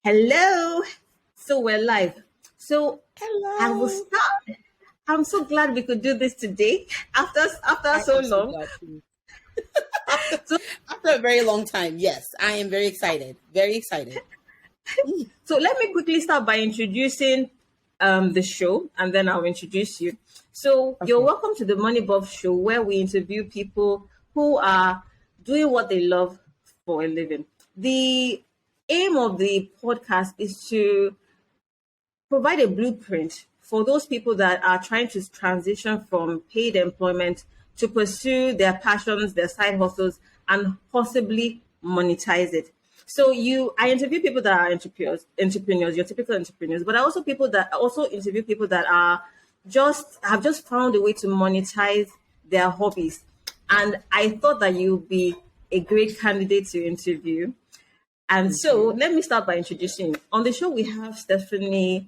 Hello. So we're live. So I will Hello. start. I'm so glad we could do this today after I so am so long. glad too. after, So after a very long time, yes, I am very excited. Very excited. so let me quickly start by introducing the show, and then I'll introduce you. So you're Okay. welcome to the Money Buff Show, where we interview people who are doing what they love for a living. The aim of the podcast is to provide a blueprint for those people that are trying to transition from paid employment to pursue their passions, their side hustles, and possibly monetize it. So I interview people that are entrepreneurs, your typical entrepreneurs, but I also interview people that are have just found a way to monetize their hobbies. And I thought that you'd be a great candidate to interview. And Thank so you. let me start by introducing you. On the show, we have Stephanie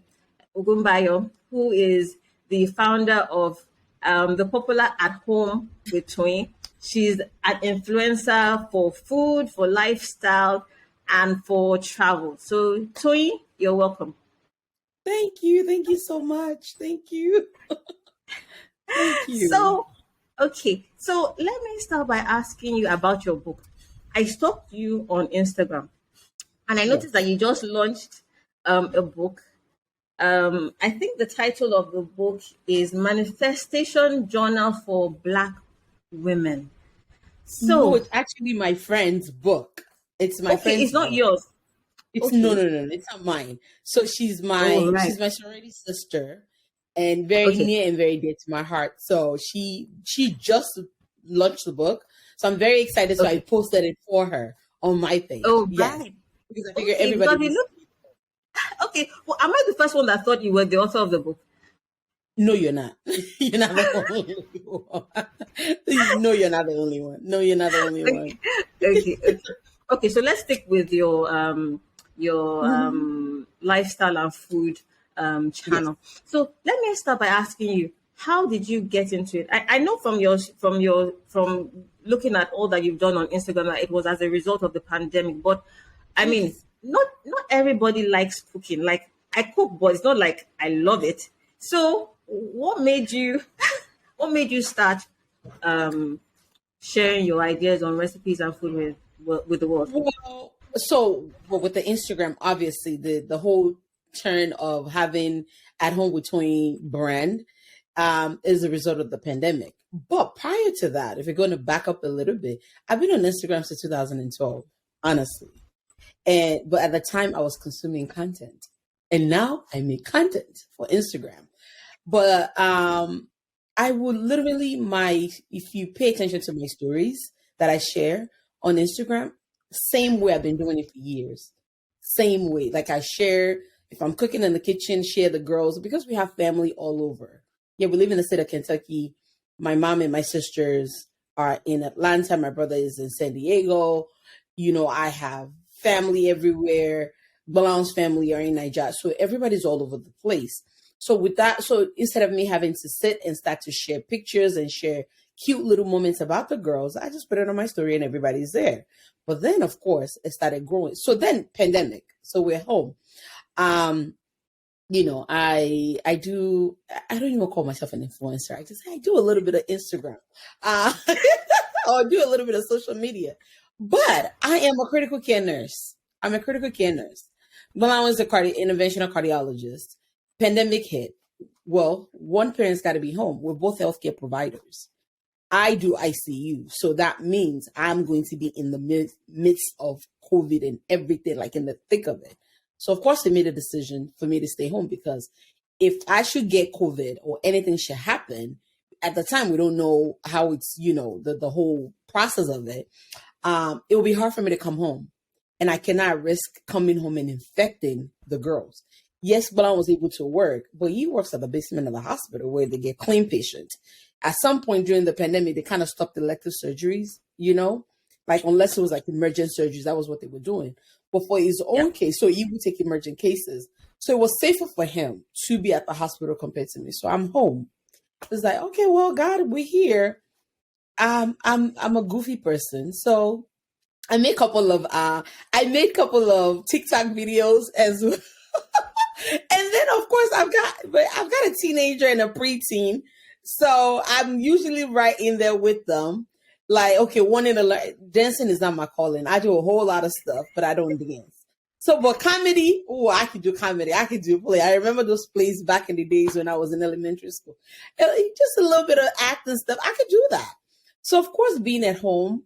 Ogunbayo, who is the founder of the popular At Home with Toyin. She's an influencer for food, for lifestyle, and for travel. So, Toyin, you're welcome. Thank you. Thank you so much. Thank you. Thank you. So, okay. So, let me start by asking you about your book. I stalked you on Instagram and I noticed that Yes. you just launched a book. I think the title of the book is Manifestation Journal for Black Women. No, So, it's actually my friend's book. It's my okay, it's friend's not book. yours. It's no, Okay. no, no, no. It's not mine. So Oh, right. she's my sorority sister, and very Okay. near and very dear to my heart. So she just launched the book. So I'm very excited. So I Okay. posted it for her on my page. Oh, Yes, right. because I figure Okay. everybody Because it needs. looks okay. Well, am I the first one that thought you were the author of the book? No, you're not. You're not the only one. No, you're not the only one. No, you're not the only Okay. one. Okay. Okay. Okay. So let's stick with your Mhm. lifestyle and food Yes. channel. So let me start by asking you, how did you get into it? I know from looking at all that you've done on Instagram that it was as a result of the pandemic. But I mean, Yes. not everybody likes cooking. Like I cook, but it's not like I love it. So what made you start um sharing your ideas on recipes and food with the world? Well, with the Instagram, obviously the whole turn of having at home with Toyin brand is a result of the pandemic. But prior to that, if you're going to back up a little bit, I've been on Instagram since 2012, honestly. But at the time, I was consuming content, and now I make content for Instagram. But I would literally my if you pay attention to my stories that I share on Instagram, same way I've been doing it for years. Same way. Like I share if I'm cooking in the kitchen, share the girls because we have family all over. Yeah, we live in the state of Kentucky. My mom and my sisters are in Atlanta. My brother is in San Diego. I have family everywhere. Balance family are in Nigeria. So everybody's all over the place. So with that, so instead of me having to sit and start to share pictures and share cute little moments about the girls, I just put it on my story and everybody's there. But then of course it started growing. So then pandemic. So we're home. Um, I don't even call myself an influencer. I do a little bit of Instagram. Uh or do a little bit of social media. But I am a critical care nurse. I'm a critical care nurse. When I was a interventional cardiologist, pandemic hit. Well, one parent's got to be home. We're both healthcare providers. I do ICU. So that means I'm going to be in the midst of COVID and everything, like in the thick of it. So, of course, they made a decision for me to stay home because if I should get COVID or anything should happen, at the time, we don't know how it's, the whole process of it. It will be hard for me to come home. And I cannot risk coming home and infecting the girls. Yes, Blanc was able to work, but he works at the basement of the hospital where they get clean patients. at some point during the pandemic, they kind of stopped elective surgeries, like unless it was like emergent surgeries, that was what they were doing. But for his own case, so he would take emergent cases. So it was safer for him to be at the hospital compared to me. So I'm home. It's like, okay, well, God, we're here. I'm a goofy person. So I made a couple of TikTok videos as well. And then of course I've got a teenager and a preteen. So I'm usually right in there with them. Like, okay, dancing is not my calling. I do a whole lot of stuff, but I don't dance. So, but comedy, I could do comedy. I could do play. I remember those plays back in the days when I was in elementary school. Just a little bit of acting stuff. I could do that. So, of course, being at home,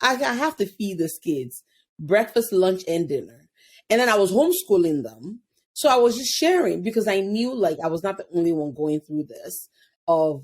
I have to feed these kids breakfast, lunch, and dinner. And then I was homeschooling them. So I was just sharing because I knew like I was not the only one going through this of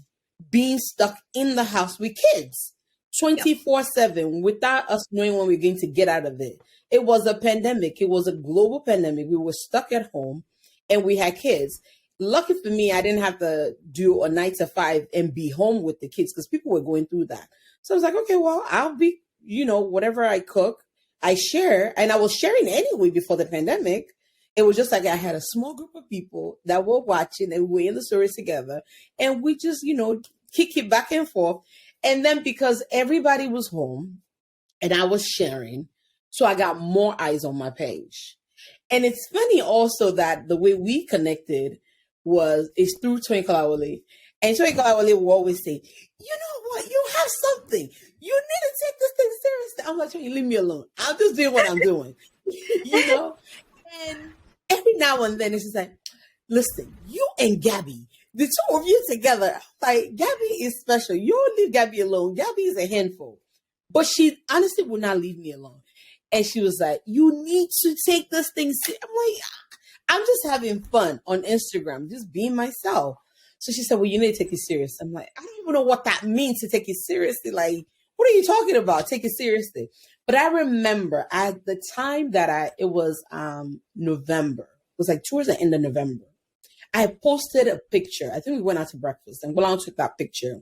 being stuck in the house with kids 24/7 without us knowing when we're going to get out of it. It was a pandemic. It was a global pandemic. We were stuck at home and we had kids. Lucky for me, I didn't have to do a 9 to 5 and be home with the kids because people were going through that. So I was like, okay, well, I'll be, whatever I cook, I share. And I was sharing anyway before the pandemic. It was just like I had a small group of people that were watching and we were in the stories together. And we just, kick it back and forth. And then because everybody was home and I was sharing, so I got more eyes on my page. And it's funny also that the way we connected is through Twinkle Awole. And Twinkle Awole will always say, you know what, you have something. You need to take this thing seriously. I'm like, you leave me alone. I'm just doing what I'm doing. And every now and then it's just like, listen, you and Gabby, the two of you together, like Gabby is special. You don't leave Gabby alone. Gabby is a handful. But she honestly would not leave me alone. And she was like, you need to take this thing seriously. I'm like, I'm just having fun on Instagram, just being myself. So she said, well, you need to take it serious. I'm like, I don't even know what that means to take it seriously. Like, what are you talking about? Take it seriously. But I remember at the time that it was November. It was like towards the end of November. I posted a picture. I think we went out to breakfast and Golan took that picture.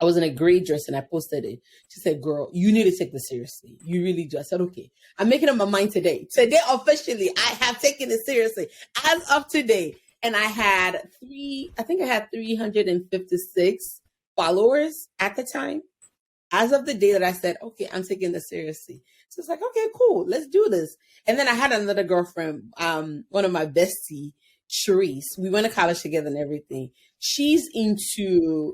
I was in a gray dress and I posted it. She said, girl, you need to take this seriously. You really do. I said, okay, I'm making up my mind today. Today, officially, I have taken it seriously as of today. And I had 356 followers at the time. As of the day that I said, okay, I'm taking this seriously. So it's like, okay, cool, let's do this. And then I had another girlfriend, one of my bestie, Charisse. We went to college together and everything. She's into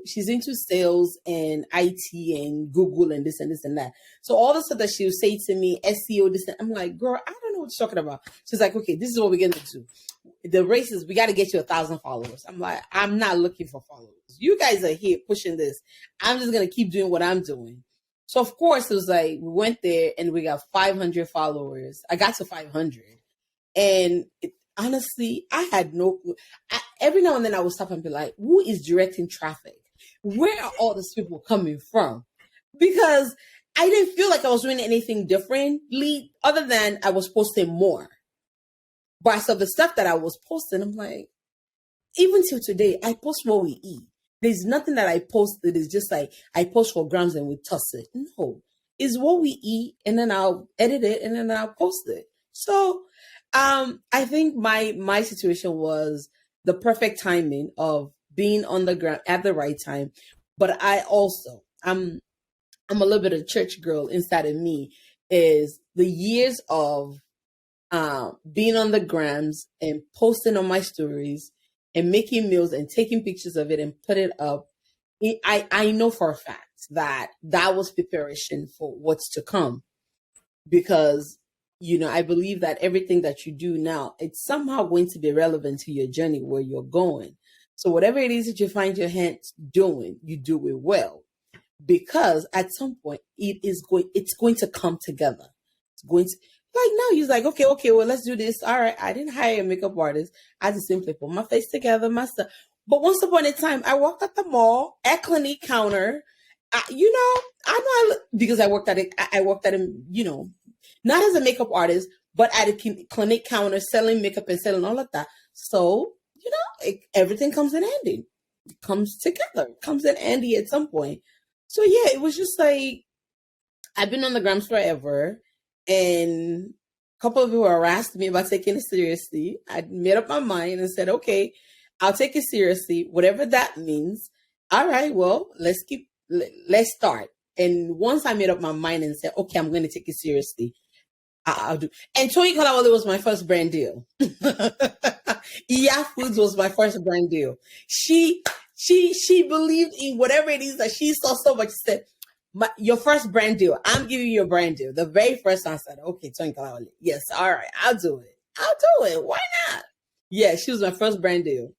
sales and IT and Google and this and this and that. So all the stuff that she would say to me, SEO, this and I'm like, girl, I don't know what you're talking about. She's like, okay, this is what we're getting to. The race is we got to get you 1,000 followers. I'm like, I'm not looking for followers. You guys are here pushing this. I'm just gonna keep doing what I'm doing. So of course it was like we went there and we got 500 followers. I got to 500, and honestly, I had no. Every now and then I would stop and be like, "Who is directing traffic? Where are all these people coming from?" Because I didn't feel like I was doing anything differently other than I was posting more. But so the stuff that I was posting, I'm like, even till today, I post what we eat. There's nothing that I post that is just like I post for grams and we toss it. No, it's what we eat, and then I'll edit it and then I'll post it. So I think my situation was the perfect timing of being on the ground at the right time. But I'm a little bit of a church girl inside of me. Is the years of being on the grams and posting on my stories and making meals and taking pictures of it and put it up. I know for a fact that was preparation for what's to come, because I believe that everything that you do now, it's somehow going to be relevant to your journey where you're going. So whatever it is that you find your hands doing, you do it well, because at some point it's going to come together. It's going to, like now he's like, okay, well, let's do this. All right, I didn't hire a makeup artist. I just simply put my face together, my stuff. But once upon a time, I walked at the mall at Clinique counter. Because I worked at it. I worked at him, not as a makeup artist, but at a Clinique counter selling makeup and selling all of that. So everything comes in handy. comes together, comes in handy at some point. So yeah, it was just like I've been on the grams forever, and a couple of people harassed me about taking it seriously. I made up my mind and said, okay, I'll take it seriously, whatever that means. All right, well, let's start. And once I made up my mind and said, okay, I'm going to take it seriously, I'll do. And Toyin Kalawale was my first brand deal. Iya Foods was my first brand deal. She believed in whatever it is that she saw so much. She said, your first brand deal. I'm giving you a brand deal. The very first time I said, okay, Toyin Kalawale. Yes, all right, I'll do it. Why not? Yeah, she was my first brand deal.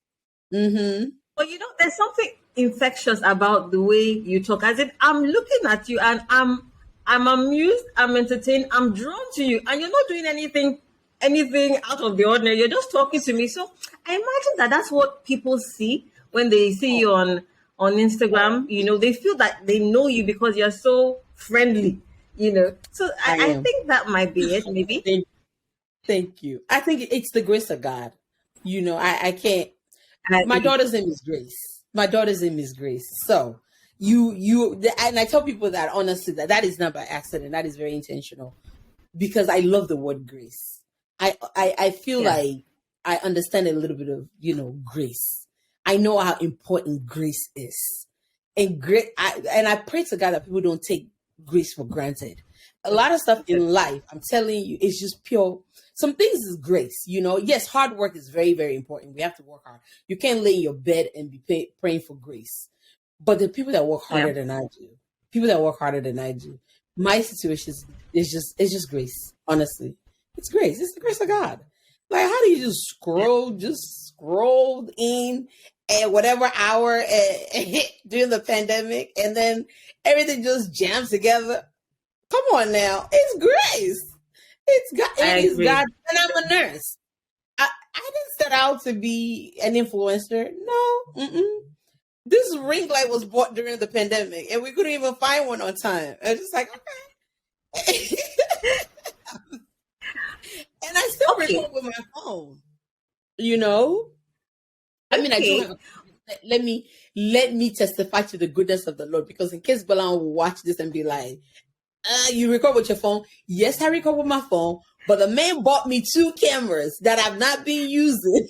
Mm-hmm. But there's something infectious about the way you talk. As if I'm looking at you and I'm amused, I'm entertained, I'm drawn to you, and you're not doing anything out of the ordinary. You're just talking to me. So I imagine that that's what people see when they see you on Instagram. They feel that they know you because you're so friendly. So I think that might be it. Maybe. Thank you. I think it's the grace of God. I can't. My daughter's name is Grace. So and I tell people that honestly, that is not by accident. That is very intentional, because I love the word grace. I feel like I understand a little bit of grace. I know how important grace is, and I pray to God that people don't take grace for granted. A lot of stuff in life, I'm telling you, it's just pure. Some things is grace, Yes, hard work is very, very important. We have to work hard. You can't lay in your bed and be praying for grace. But the people that work harder than I do, my situation is just grace. Honestly, it's grace. It's the grace of God. Like, how do you just scroll in at whatever hour during the pandemic, and then everything just jams together? Come on now, it's grace. It's God. It is God. And I'm a nurse. I didn't set out to be an influencer. No. Mm-mm. This ring light was bought during the pandemic, and we couldn't even find one on time. I was just like, okay. And I still record with my phone. I mean, I do have let me testify to the goodness of the Lord, because in case Balan will watch this and be like, you record with your phone? Yes, I record with my phone, but the man bought me 2 cameras that I've not been using.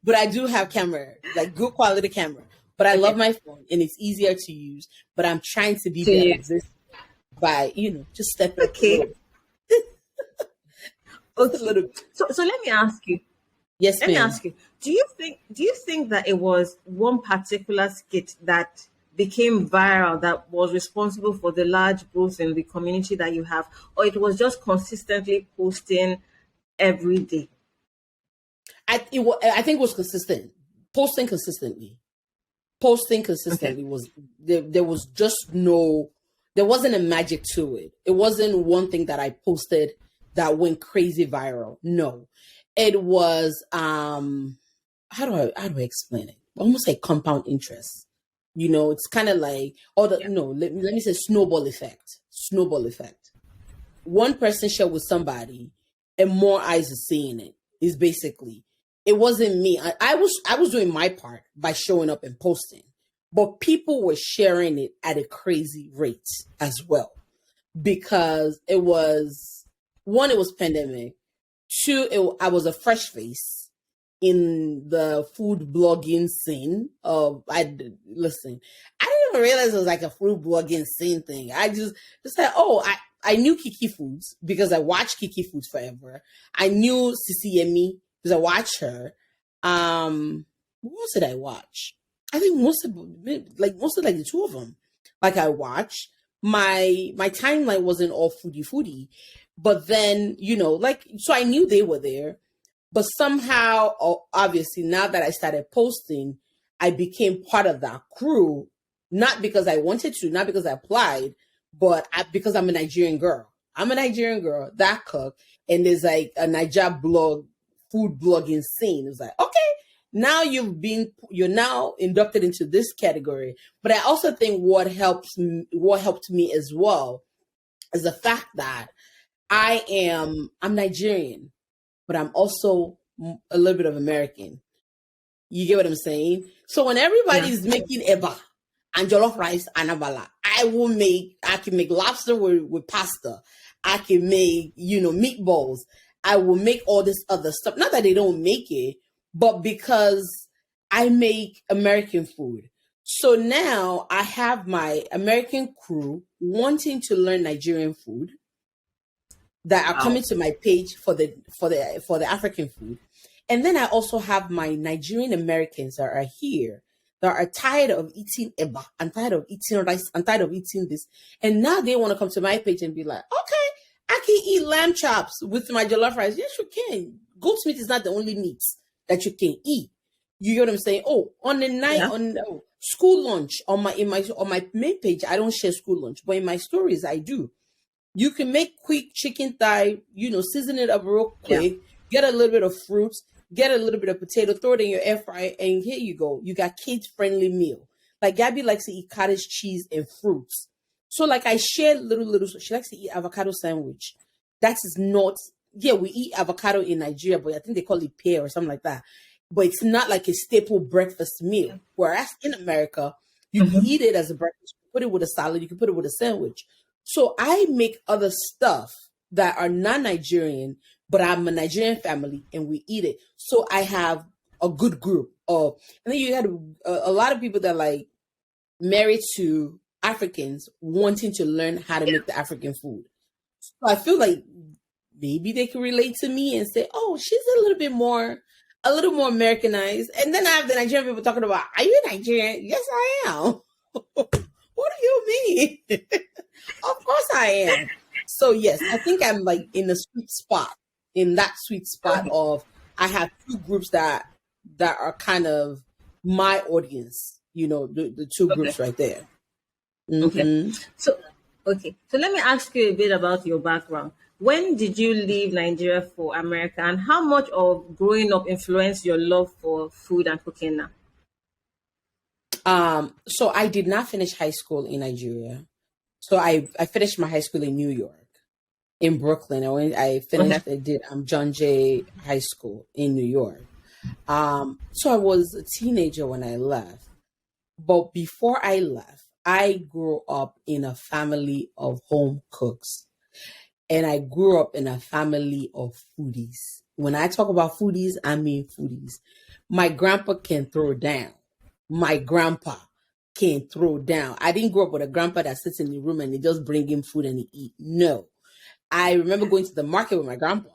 But I do have camera, like good quality camera. But I love my phone, and it's easier to use. But I'm trying to be better by, just stepping up a little bit. A little bit. So let me ask you. Yes, let me ask you. Do you think that it was one particular skit that became viral that was responsible for the large growth in the community that you have, or it was just consistently posting every day? I think it was consistent. Posting consistently was there was just there wasn't a magic to it. It wasn't one thing that I posted that went crazy viral. No, it was how do I explain it? Almost like compound interest. It's kind of like let me say snowball effect. One person shared with somebody, and more eyes are seeing it. Is basically, it wasn't me. I was doing my part by showing up and posting, but people were sharing it at a crazy rate as well, because it was pandemic. 2, I was a fresh face in the food blogging scene. I didn't even realize it was like a food blogging scene thing. I just said, I knew Kiki Foods because I watched Kiki Foods forever. I knew Sisi Yemi because I watched her. What else did I watch? I think most of the 2 of them. Like, I watched. My timeline wasn't all foodie, but then so I knew they were there. But somehow, obviously, now that I started posting, I became part of that crew, not because I wanted to, not because I applied, but because I'm a Nigerian girl. That cook, and there's like a Niger food blogging scene. It was like, okay, now you're now inducted into this category. But I also think what helped me as well is the fact that I'm Nigerian, but I'm also a little bit of American. You get what I'm saying? So when Yeah. everybody's making eba and jollof rice and abala, I can make lobster with pasta. I can make, meatballs. I will make all this other stuff. Not that they don't make it, but because I make American food. So now I have my American crew wanting to learn Nigerian food that are Wow. coming to my page for the African food. And then I also have my Nigerian Americans that are here that are tired of eating eba, I'm tired of eating rice, I'm tired of eating this. And now they want to come to my page and be like, okay, I can eat lamb chops with my jollof rice. Yes, you can. Goat's meat is not the only meat that you can eat. You get what I'm saying? Oh, on the night Yeah. on school lunch on my main page, I don't share school lunch, but in my stories I do. You can make quick chicken thigh, season it up real Yeah. quick, get a little bit of fruits, get a little bit of potato, throw it in your air fryer, and here you go. You got kids-friendly meal. Like Gabby likes to eat cottage cheese and fruits. So like I share little, she likes to eat avocado sandwich. That is not, yeah, we eat avocado in Nigeria, but I think they call it pear or something like that. But it's not like a staple breakfast meal. Whereas in America, you can Mm-hmm. eat it as a breakfast, you can put it with a salad, you can put it with a sandwich. So I make other stuff that are not Nigerian, but I'm a Nigerian family and we eat it. So I have a good group of, and then you had a lot of people that like married to Africans wanting to learn how to make the African food. So I feel like maybe they can relate to me and say, oh, she's a little more Americanized. And then I have the Nigerian people talking about, are you Nigerian? Yes, I am. What do you mean? Of course I am. So yes, I think I'm like in the sweet spot, in that sweet spot of I have two groups that are kind of my audience, the two Okay. groups right there. Okay. Hmm. So, okay. So let me ask you a bit about your background. When did you leave Nigeria for America, and how much of growing up influenced your love for food and cooking now? So I did not finish high school in Nigeria. So I finished my high school in New York, in Brooklyn. I Okay. finished, I did John Jay High School in New York. So I was a teenager when I left. But before I left, I grew up in a family of home cooks. And I grew up in a family of foodies. When I talk about foodies, I mean foodies. My grandpa can throw down. My grandpa can throw down. I didn't grow up with a grandpa that sits in the room and they just bring him food and he eat. No. I remember going to the market with my grandpa.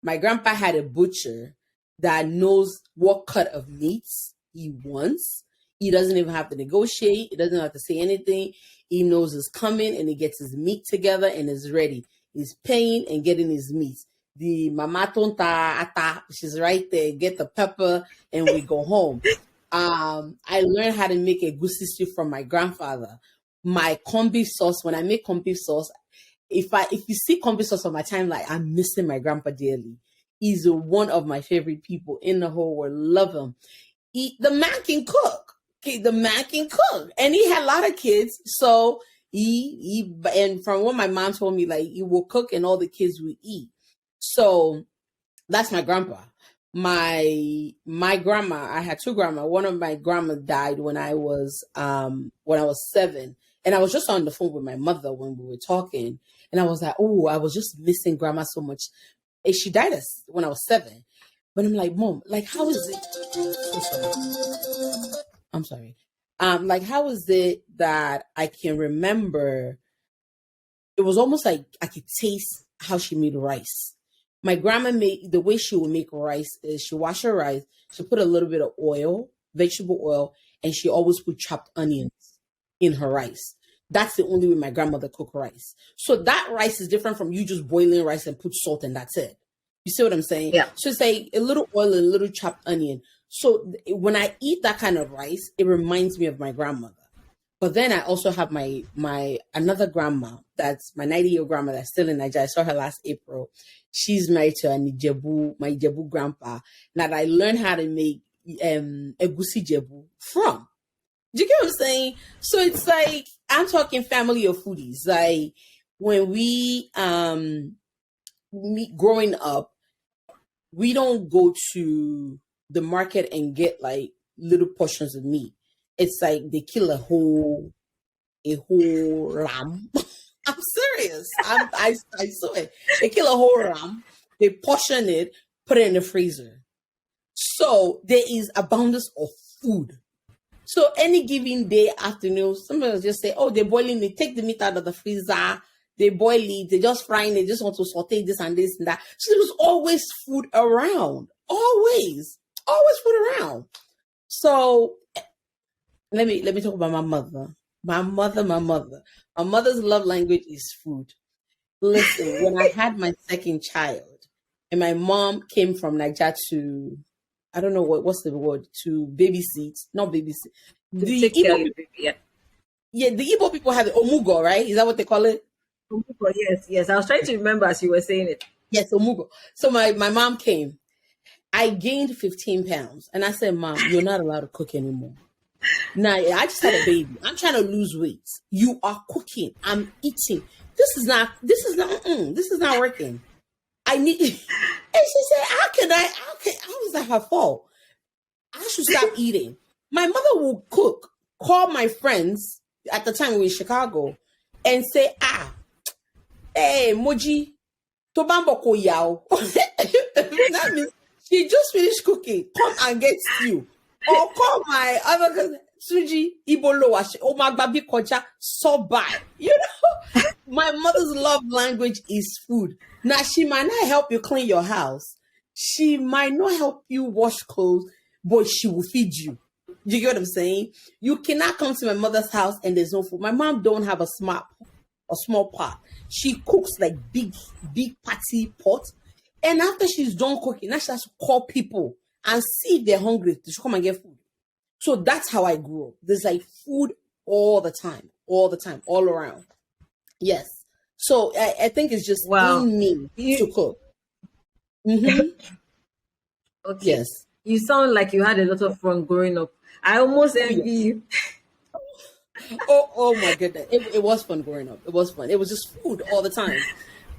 My grandpa had a butcher that knows what cut of meats he wants. He doesn't even have to negotiate. He doesn't have to say anything. He knows it's coming and he gets his meat together and is ready. He's paying and getting his meat. The mama tonta ata, she's right there. Get the pepper and we go home. I learned how to make a goosey stew from my grandfather. My corned beef sauce, when I make corned beef sauce, if you see corned beef sauce on my timeline, I'm missing my grandpa dearly. He's one of my favorite people in the whole world. Love him. The man can cook. Okay, the man can cook, and he had a lot of kids. So and from what my mom told me, like he will cook, and all the kids will eat. So that's my grandpa. My grandma, I had two grandma. One of my grandma died when I was 7. And I was just on the phone with my mother when we were talking. And I was like, oh, I was just missing grandma so much. And she died when I was 7. But I'm like, Mom, like how is it? So sorry. I'm sorry. Like how is it that I can remember it was almost like I could taste how she made rice. My grandma made the way she would make rice is she wash her rice, she put a little bit of oil, vegetable oil, and she always put chopped onions in her rice. That's the only way my grandmother cooked rice. So that rice is different from you just boiling rice and put salt and that's it. You see what I'm saying? Yeah. So it's like a little oil and a little chopped onion. So when I eat that kind of rice, it reminds me of my grandmother. But then I also have my another grandma, that's my 90-year grandma that's still in Nigeria. I saw her last April. She's married to my Ijebu grandpa that I learned how to make egusi Jebu from. Do you get what I'm saying? So it's like I'm talking family of foodies. Like when we meet growing up, we don't go to the market and get like little portions of meat. It's like they kill a whole ram. I'm serious. I saw it. They kill a whole ram, they portion it, put it in the freezer. So there is abundance of food. So any given day, afternoon, somebody will just say, "Oh, they're boiling meat. Take the meat out of the freezer. They boil it. They just frying it. Just want to saute this and this and that." So there was always food around. Always food around. So let me talk about my mother. My mother's love language is food. Listen, when I had my second child, and my mom came from Nigeria to, I don't know what's the word, to babysit, not babysit. To The take care of Igbo, your baby, yeah. yeah, the Igbo people have the omugo, right? Is that what they call it? Yes. I was trying to remember as you were saying it. Yes, omugo. So my mom came. I gained 15 pounds, and I said, "Mom, you're not allowed to cook anymore. Now, I just had a baby. I'm trying to lose weight. You are cooking. I'm eating. This is not working. I need." And she said, how is that her fault? I should stop eating. My mother will cook, call my friends at the time we were in Chicago, and say, hey, Moji, Tobambo ko yao. That means she just finished cooking. Come and get stew. Or call my other cousin, Suji, Ibolo, Omagbabi Kocha, Sobai. You know, my mother's love language is food. Now, she might not help you clean your house. She might not help you wash clothes, but she will feed you. You get what I'm saying? You cannot come to my mother's house and there's no food. My mom don't have a small pot. She cooks like big party pot. And after she's done cooking, now she has to call people and see if they're hungry. They should come and get food. So that's how I grew up. There's like food all the time, all around. Yes. So I think it's just in me to cook. Mm-hmm. Okay. Yes. You sound like you had a lot of fun growing up. I almost envy you. Oh my goodness. It was fun growing up. It was fun. It was just food all the time.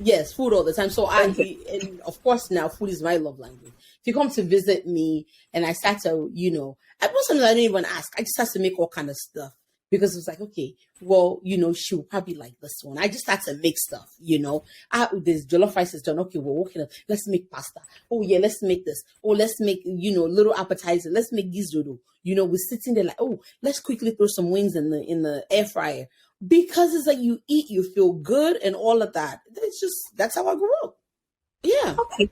Yes, food all the time. So and of course now food is my love language. If you come to visit me and I start to, most times I don't even ask. I just have to make all kind of stuff because it's like, okay, well, she will probably like this one. I just start to make stuff, There's jollof rice is done. Okay, well, okay, let's make pasta. Oh yeah, let's make this. Oh, let's make, little appetizer. Let's make gizodo. We're sitting there like, oh, let's quickly throw some wings in the air fryer. Because it's like you eat, you feel good and all of that. That's how I grew up. Yeah. Okay.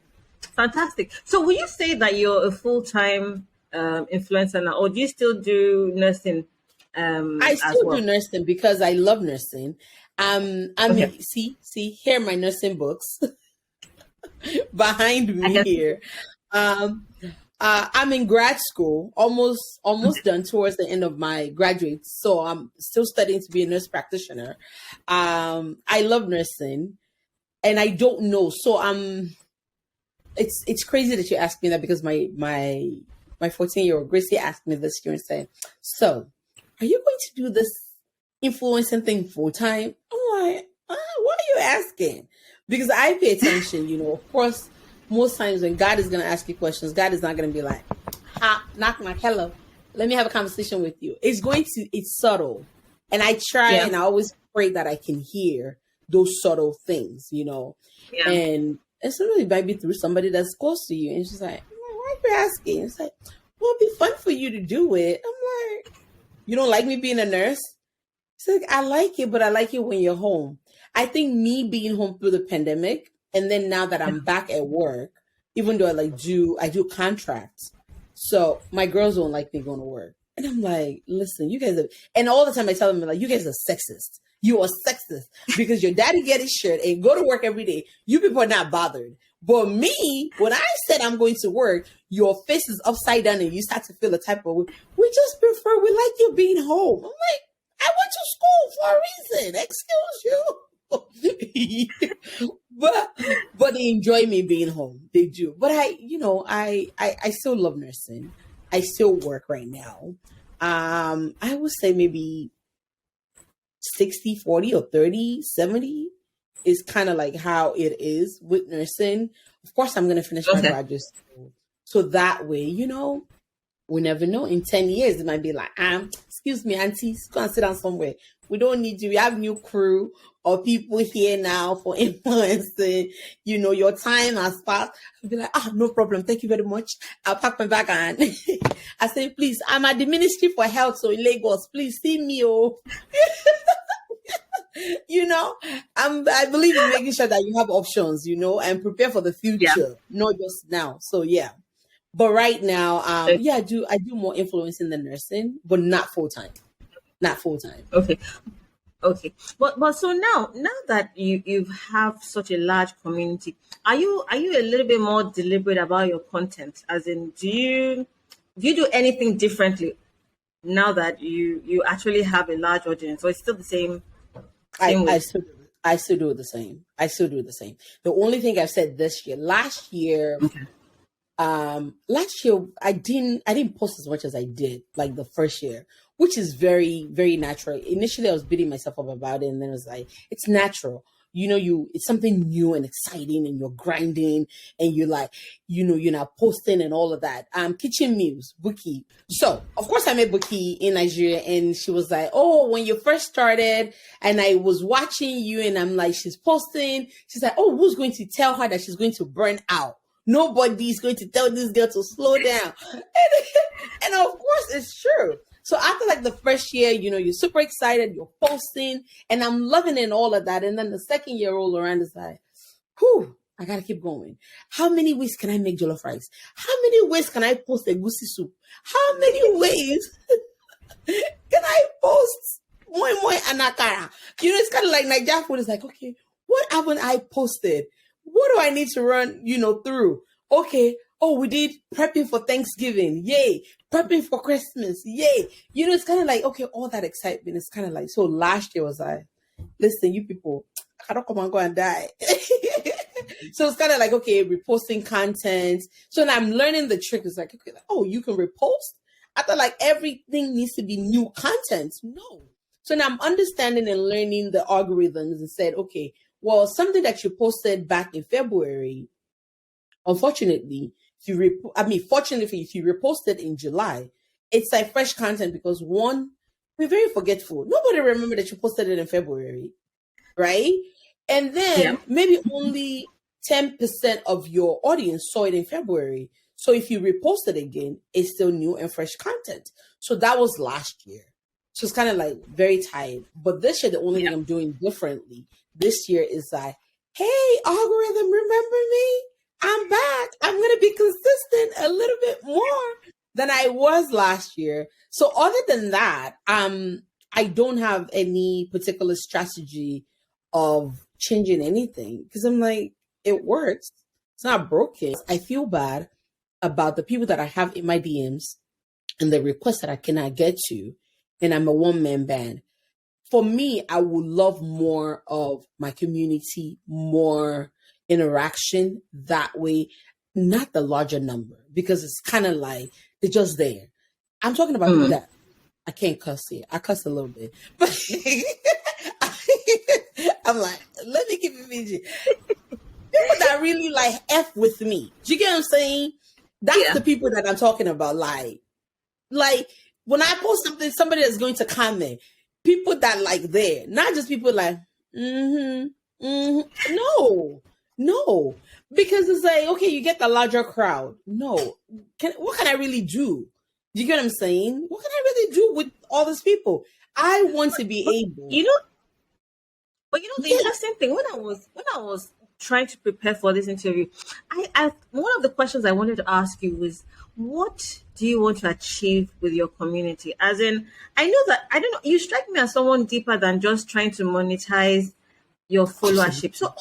Fantastic. So will you say that you're a full-time influencer now, or do you still do nursing? I still do nursing because I love nursing. Okay. See, here are my nursing books behind me here. I'm in grad school, almost done towards the end of my graduate. So I'm still studying to be a nurse practitioner. I love nursing and I don't know. So it's crazy that you asked me that because my 14-year-old Gracie asked me this year and said, "So are you going to do this influencing thing full time?" I'm like, why are you asking? Because I pay attention, of course. Most times when God is going to ask you questions, God is not going to be like, knock, hello, let me have a conversation with you. It's subtle. And I try and I always pray that I can hear those subtle things, Yeah. And sometimes it might be through somebody that's close to you. And she's like, why are you asking? It's like, well, it'd be fun for you to do it. I'm like, you don't like me being a nurse? It's like, I like it, but I like it when you're home. I think me being home through the pandemic, and then now that I'm back at work, even though I do contracts, so my girls don't like me going to work. And I'm like, listen, you guys and all the time I tell them, like, you guys are sexist. You are sexist because your daddy get his shirt and go to work every day. You people are not bothered. But me, when I said I'm going to work, your face is upside down and you start to feel a type of way. We like you being home. I'm like, I went to school for a reason. Excuse you. but they enjoy me being home. They do. But I still love nursing. I still work right now. I would say maybe 60, 40 or 30, 70 is kind of like how it is with nursing. Of course, I'm going to finish my graduate school. So that way, we never know. In 10 years, it might be like, excuse me, auntie, go and sit down somewhere. We don't need you. We have new crew or people here now for influencing. Your time has passed. I'll be like, no problem. Thank you very much. I'll pack my bag and I say, please, I'm at the Ministry for Health, so in Lagos, please see me. Oh. I believe in making sure that you have options, and prepare for the future, not just now. So yeah. But right now, I do more influence in the nursing, but not full time. Not full time. Okay. But so now that you have such a large community, are you a little bit more deliberate about your content? As in, do you do anything differently now that you actually have a large audience, or it's still the same I still do the same. I still do the same. The only thing I've said this year, last year I didn't post as much as I did like the first year, which is very, very natural. Initially I was beating myself up about it, and then it was like, it's natural. It's something new and exciting, and you're grinding, and you're like, you're not posting and all of that. Kitchen meals, Buki. So of course I met Buki in Nigeria, and she was like, oh, when you first started, and I was watching you, and I'm like, she's posting. She's like, oh, who's going to tell her that she's going to burn out? Nobody's going to tell this girl to slow down. And of course it's true. So after like the first year, you're super excited, you're posting, and I'm loving it and all of that. And then the second year roll around, is like, whew, I gotta keep going. How many ways can I make jollof rice? How many ways can I post a goosey soup? How many ways can I post moi moi and akara? It's kind of like Nigeria food is like, okay, what haven't I posted? What do I need to run, through? Okay. Oh, we did prepping for Thanksgiving. Yay. Prepping for Christmas. Yay. It's kind of like, okay, all that excitement is kind of like, so last year was like, listen, you people, I don't come and go and die. So it's kind of like, okay, reposting content. So now I'm learning the trick. It's like, okay, oh, you can repost? I thought like everything needs to be new content. No. So now I'm understanding and learning the algorithms, and said, okay, well, something that you posted back in February, unfortunately, fortunately, if you repost it in July, it's like fresh content, because one, we're very forgetful. Nobody remember that you posted it in February, right? And then maybe only 10% of your audience saw it in February. So if you repost it again, it's still new and fresh content. So that was last year. So it's kind of like very tired. But this year, the only thing I'm doing differently this year is like, hey, algorithm, remember me? I'm back. I'm going to be consistent a little bit more than I was last year. So other than that, I don't have any particular strategy of changing anything, because I'm like, it works. It's not broken. I feel bad about the people that I have in my DMs and the requests that I cannot get to, and I'm a one-man band. For me, I would love more of my community, more interaction that way, not the larger number, because it's kind of like they're just there. I'm talking about people that I can't cuss here. I cuss a little bit, but I'm like, let me keep it PG. People that really like F with me. Do you get what I'm saying? That's the people that I'm talking about. Like when I post something, somebody is going to comment. People that like there, not just people like, no, because it's like, okay, you get the larger crowd. No, what can I really do? Do you get what I'm saying? What can I really do with all these people? I want to be able, the interesting thing, when I was trying to prepare for this interview, I one of the questions I wanted to ask you was, what do you want to achieve with your community? As in, I know that, I don't know, you strike me as someone deeper than just trying to monetize your followership. So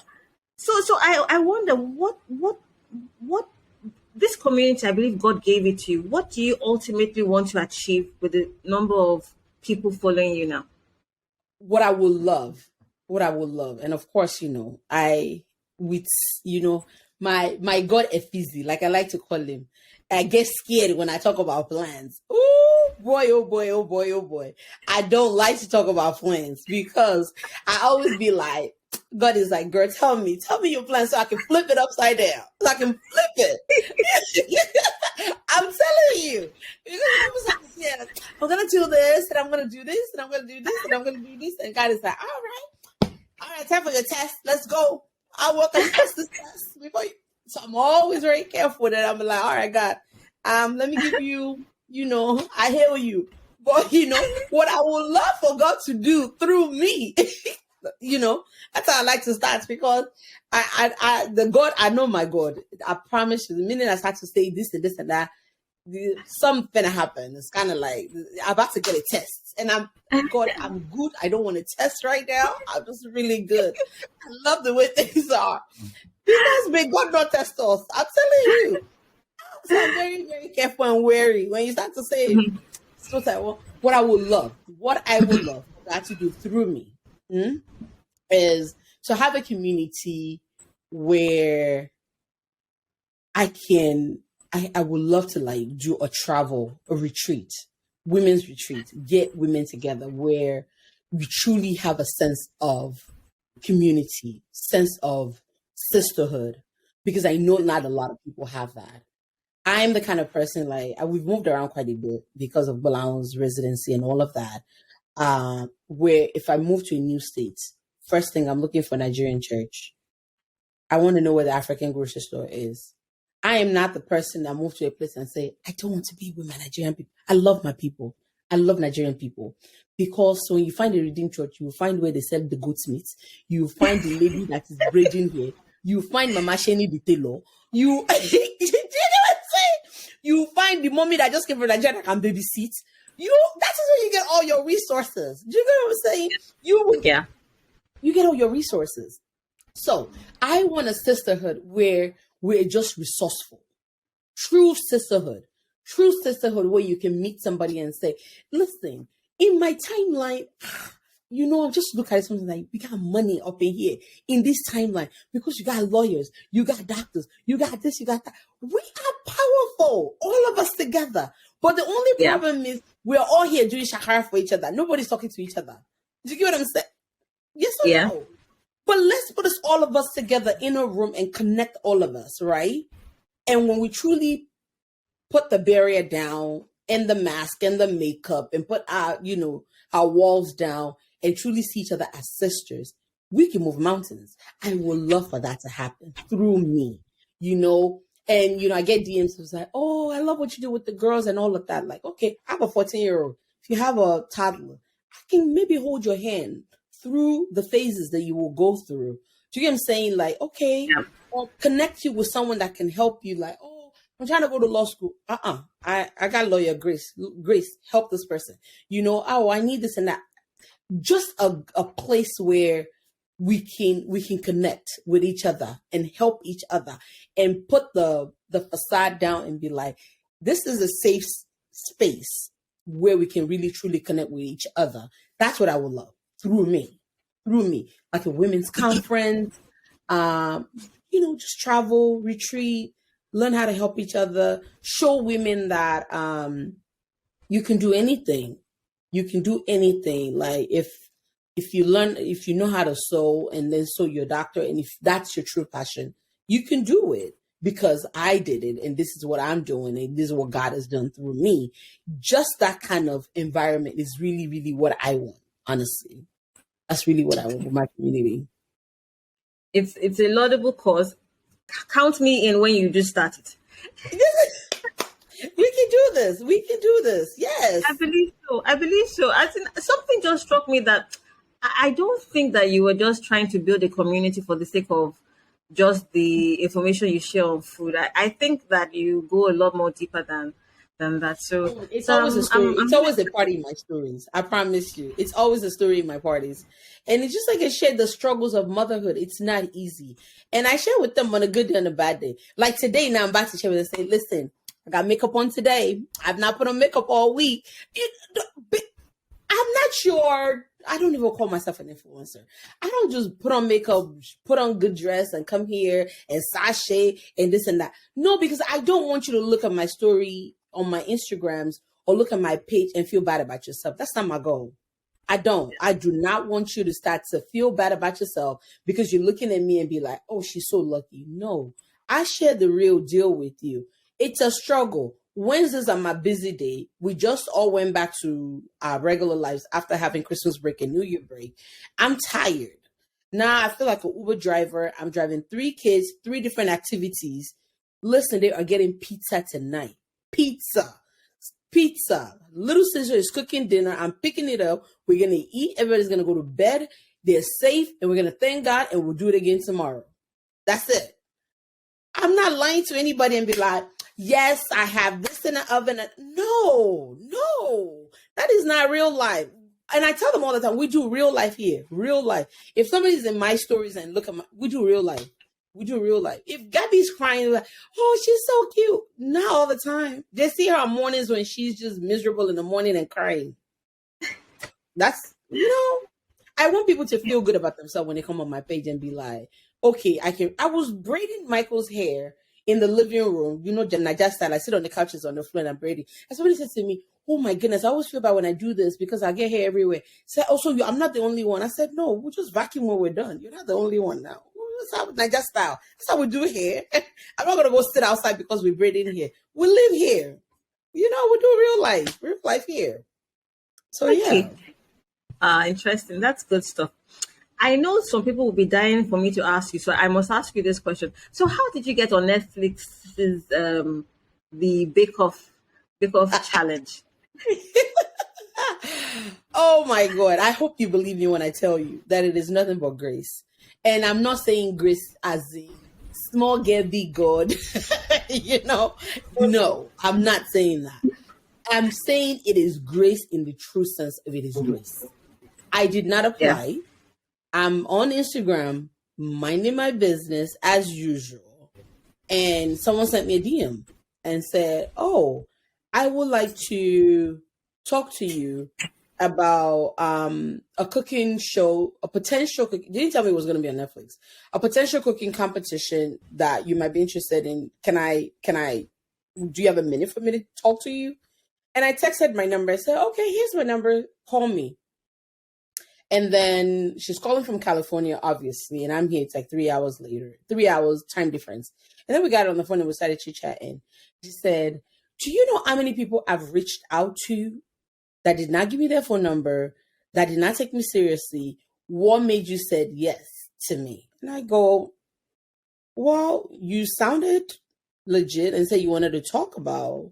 I wonder what this community, I believe God gave it to you. What do you ultimately want to achieve with the number of people following you now? What I would love, and of course, my God Ephizi, like I like to call him, I get scared when I talk about plans. Oh boy, oh boy, oh boy, oh boy. I don't like to talk about plans, because I always be like, God is like, girl, tell me your plan so I can flip it upside down. So I can flip it. I'm telling you. Because people say, yeah, I'm gonna do this, and I'm gonna do this, and I'm gonna do this, and I'm gonna do this, and God is like, all right, time for your test. Let's go. I'll work on this test before you. So I'm always very careful that I'm like, all right, God, let me give you, I hear you. But what I would love for God to do through me, that's how I like to start, because the God, I know my God. I promise you, the minute I start to say this and this and that, something happen. It's kind of like I'm about to get a test, and I'm good. I don't want a test right now. I'm just really good. I love the way things are. Because may God not test us. I'm telling you. So I'm very, very careful and wary when you start to say, what I would love for God to do through me is to have a community where I would love to like do a retreat, women's retreat, get women together where we truly have a sense of community, sense of sisterhood, because I know not a lot of people have that. I'm the kind of person we've moved around quite a bit because of Balaon's residency and all of that. Where if I move to a new state, first thing I'm looking for Nigerian church. I want to know where the African grocery store is. I am not the person that moves to a place and say, I don't want to be with my Nigerian people. I love my people. I love Nigerian people. Because when you find a Redeemed Church, you find where they sell the goat's meat. You find the lady that is braiding here. You find Mama Sheni the tailor. You you find the mommy that just came from Nigeria that can babysit. That is where you get all your resources. Do you get what I'm saying? You get all your resources. So I want a sisterhood where we're just resourceful. True sisterhood where you can meet somebody and say, listen, in my timeline, just look at it, something like, we got money up in here in this timeline because you got lawyers, you got doctors, you got this, you got that. We are powerful, all of us together. But the only problem is we're all here doing shakara for each other. Nobody's talking to each other. Do you get what I'm saying? Yes or no? But let's put all of us together in a room and connect all of us, right? And when we truly put the barrier down and the mask and the makeup and put our walls down and truly see each other as sisters, we can move mountains. I would love for that to happen through me, And, I get DMs who's like, oh, I love what you do with the girls and all of that. Like, okay, I have a 14-year-old. If you have a toddler, I can maybe hold your hand through the phases that you will go through. Do you get what I'm saying? Like, okay, or connect you with someone that can help you. Like, oh, I'm trying to go to law school. I got lawyer Grace. Grace, help this person. Oh, I need this and that. Just a place where we can connect with each other and help each other and put the facade down and be like, this is a safe space where we can really truly connect with each other. That's what I would love through me, like a women's conference, just travel, retreat, learn how to help each other, show women that you can do anything. You can do anything. Like if you know how to sew and then sew your doctor, and if that's your true passion, you can do it, because I did it and this is what I'm doing and this is what God has done through me. Just that kind of environment is really, really what I want, honestly. That's really what I want for my community. It's a laudable cause. Count me in when you just started. We can do this. Yes. I believe so. I think something just struck me that I don't think that you were just trying to build a community for the sake of just the information you share on food. I think that you go a lot more deeper than that. So it's always a story. It's always a party in my stories. I promise you. It's always a story in my parties. And it's just like I share the struggles of motherhood. It's not easy. And I share with them on a good day and a bad day. Like today, now I'm about to share with them and say, listen, I got makeup on today. I've not put on makeup all week. I'm not sure. I don't even call myself an influencer. I don't just put on makeup, put on good dress and come here and sashay and this and that. No, because I don't want you to look at my story on my Instagrams or look at my page and feel bad about yourself. That's not my goal. I do not want you to start to feel bad about yourself because you're looking at me and be like, oh, she's so lucky. No, I share the real deal with you. It's a struggle. Wednesdays are my busy day. We just all went back to our regular lives after having Christmas break and New Year break. I'm tired. Now I feel like an Uber driver. I'm driving 3 kids, 3 different activities. Listen, they are getting pizza tonight. Pizza. Little sister is cooking dinner. I'm picking it up. We're going to eat. Everybody's going to go to bed. They're safe. And we're going to thank God. And we'll do it again tomorrow. That's it. I'm not lying to anybody and be like, yes, I have this in the oven. No. That is not real life. And I tell them all the time, we do real life here. Real life. If somebody's in my stories and look at we do real life. We do real life. If Gabby's crying, like, oh, she's so cute. Not all the time. They see her on mornings when she's just miserable in the morning and crying. That's, I want people to feel good about themselves when they come on my page and be like, okay, I was braiding Michael's hair in the living room, the Naija style. I sit on the couches on the floor and I'm braiding. And somebody said to me, oh my goodness, I always feel bad when I do this because I get hair everywhere. Said, also, I'm not the only one. I said, no, we'll just vacuum when we're done. You're not the only one now. That's how Naija style. That's how we do hair. I'm not going to go sit outside because we braid in here. We live here. We do real life here. So, okay. Yeah. Interesting. That's good stuff. I know some people will be dying for me to ask you, so I must ask you this question. So, how did you get on Netflix's the Bake Off challenge? Oh my God! I hope you believe me when I tell you that it is nothing but grace, and I'm not saying grace as a small girl big God. No, I'm not saying that. I'm saying it is grace in the true sense of it is grace. I did not apply. Yeah. I'm on Instagram, minding my business as usual. And someone sent me a DM and said, oh, I would like to talk to you about a cooking show, a potential cooking. They didn't tell me it was going to be on Netflix. A potential cooking competition that you might be interested in. Do you have a minute for me to talk to you? And I texted my number. I said, okay, here's my number. Call me. And then she's calling from California, obviously. And I'm here. It's like 3 hours later, 3 hours time difference. And then we got on the phone and we started chit-chatting. She said, do you know how many people I've reached out to that did not give me their phone number, that did not take me seriously? What made you said yes to me? And I go, well, you sounded legit and said you wanted to talk about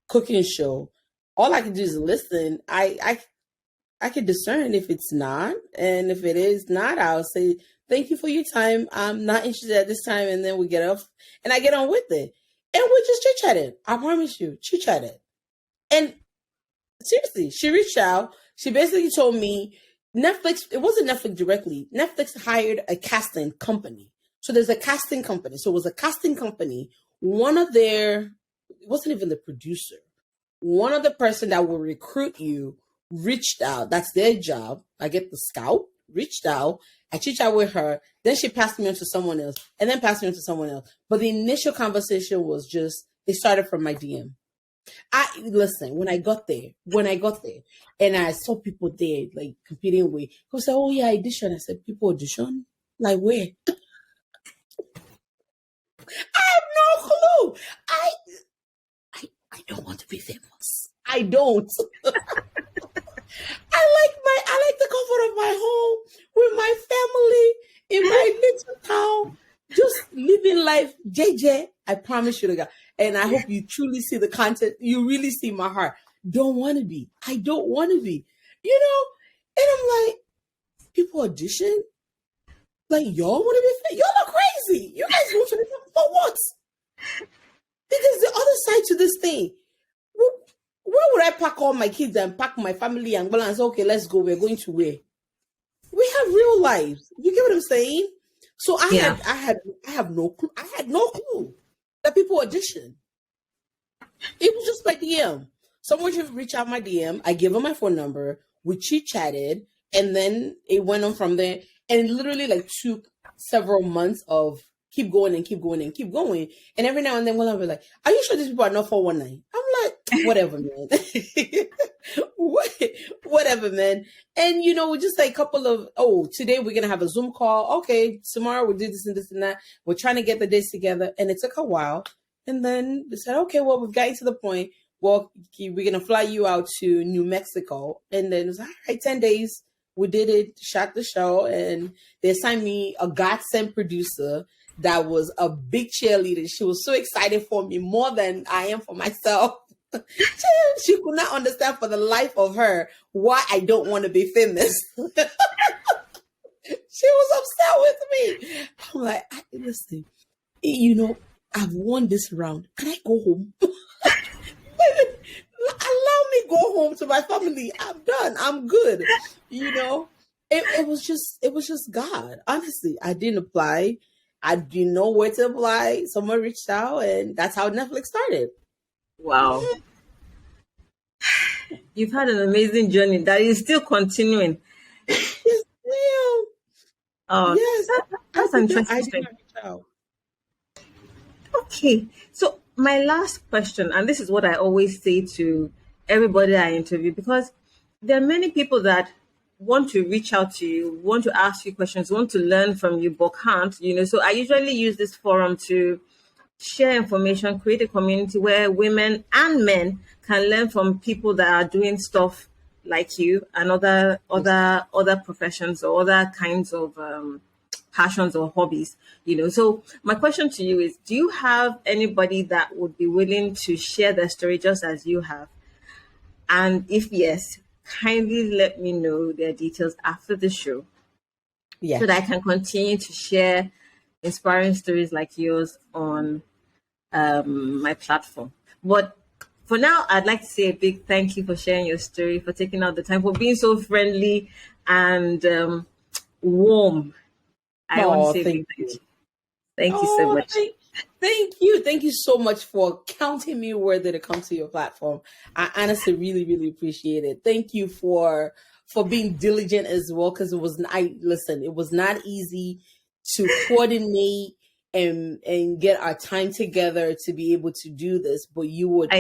cooking show. All I can do is listen. I can discern if it's not. And if it is not, I'll say, thank you for your time. I'm not interested at this time. And then we get off and I get on with it. And we just chit-chatted. I promise you, chit-chatted. And seriously, she reached out. She basically told me Netflix, it wasn't Netflix directly. Netflix hired a casting company. So there's a casting company. So it was a casting company. It wasn't even the producer. One of the person that will recruit you reached out. That's their job. I get the scout, reached out. I chit-chat with her. Then she passed me on to someone else and then passed me on to someone else. But the initial conversation was just, it started from my DM. Listen, when I got there and I saw people there like competing with, who said, oh yeah, audition. I said, people audition? Like where? I have no clue. I don't want to be famous. I don't. I like the comfort of my home with my family in my little town, just living life, JJ. I promise you to God. And I hope you truly see the content. You really see my heart. Don't want to be. I don't want to be. And I'm like, people audition? Like, y'all want to be famous? Y'all are crazy. You guys want to be famous for what? Because the other side to this thing, where would I pack all my kids and pack my family and go and say, okay, let's go. We're going to where? We have real lives. You get what I'm saying? So I had no clue. I had no clue that people audition. It was just my DM. Someone should reach out my DM. I give them my phone number. We chit-chatted. And then it went on from there. And it literally like took several months of keep going and keep going and keep going. And every now and then I'll be like, are you sure these people are not 419? I'm like, whatever, man. Whatever, man. And, we just like a couple of, today we're going to have a Zoom call. Okay, tomorrow we'll do this and this and that. We're trying to get the days together. And it took a while. And then they said, okay, well, we've gotten to the point. Well, we're going to fly you out to New Mexico. And then it was like, all right, 10 days. We did it, shot the show, and they assigned me a godsend producer that was a big cheerleader. She was so excited for me, more than I am for myself. She could not understand for the life of her why I don't want to be famous. She was upset with me. I'm like, listen, I've won this round. Can I go home? Allow me go home to my family. I'm done. I'm good. It was just God. Honestly, I didn't apply. I didn't know where to apply. Someone reached out, and that's how Netflix started. Wow. You've had an amazing journey that is still continuing. Yes, ma'am. Oh, yes, that's interesting. I did not reach out. Okay, so my last question, and this is what I always say to everybody I interview, because there are many people that want to reach out to you, want to ask you questions, want to learn from you, but can't, So I usually use this forum to share information, create a community where women and men can learn from people that are doing stuff like you and other professions or other kinds of passions or hobbies. So my question to you is, do you have anybody that would be willing to share their story just as you have? And if yes, kindly let me know their details after the show, so that I can continue to share inspiring stories like yours on my platform. But for now, I'd like to say a big thank you for sharing your story, for taking out the time, for being so friendly and warm. I want to say thank you. Thank you so much. Thank you. Thank you so much for counting me worthy to come to your platform. I honestly really, really appreciate it. Thank you for being diligent as well, because it was not easy to coordinate and get our time together to be able to do this, but you would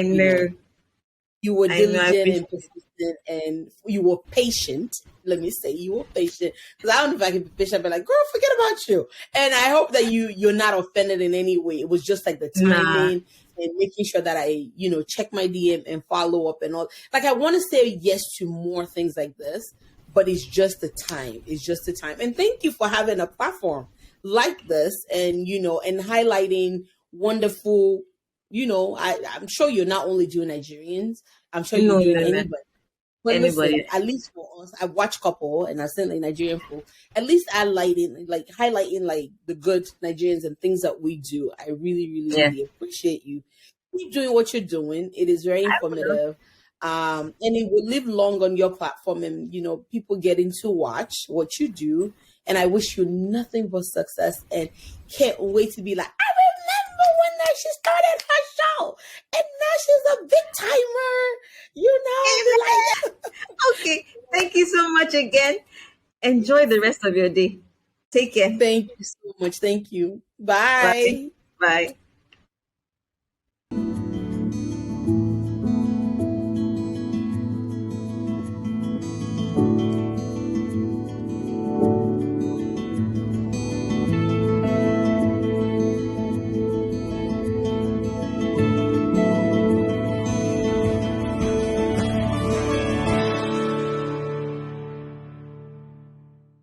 you were diligent and persistent, and you were patient. Let me say you were patient, because I don't know if I can be patient. But like, girl, forget about you. And I hope that you're not offended in any way. It was just like the timing and making sure that I, check my DM and follow up and all. Like, I want to say yes to more things like this, but it's just the time. It's just the time. And thank you for having a platform like this, and and highlighting wonderful. I'm sure you're not only doing Nigerians. I'm sure you're doing anybody. But listen, at least for us, I watch couple and I send like Nigerian folk. At least highlighting the good Nigerians and things that we do. I really, really, really appreciate you. Keep doing what you're doing. It is very informative. And it will live long on your platform, and people getting to watch what you do. And I wish you nothing but success, and can't wait to be like, I remember when she started her show, and now she's a big timer, Okay, thank you so much again. Enjoy the rest of your day. Take care. Thank you so much. Thank you. Bye. Bye.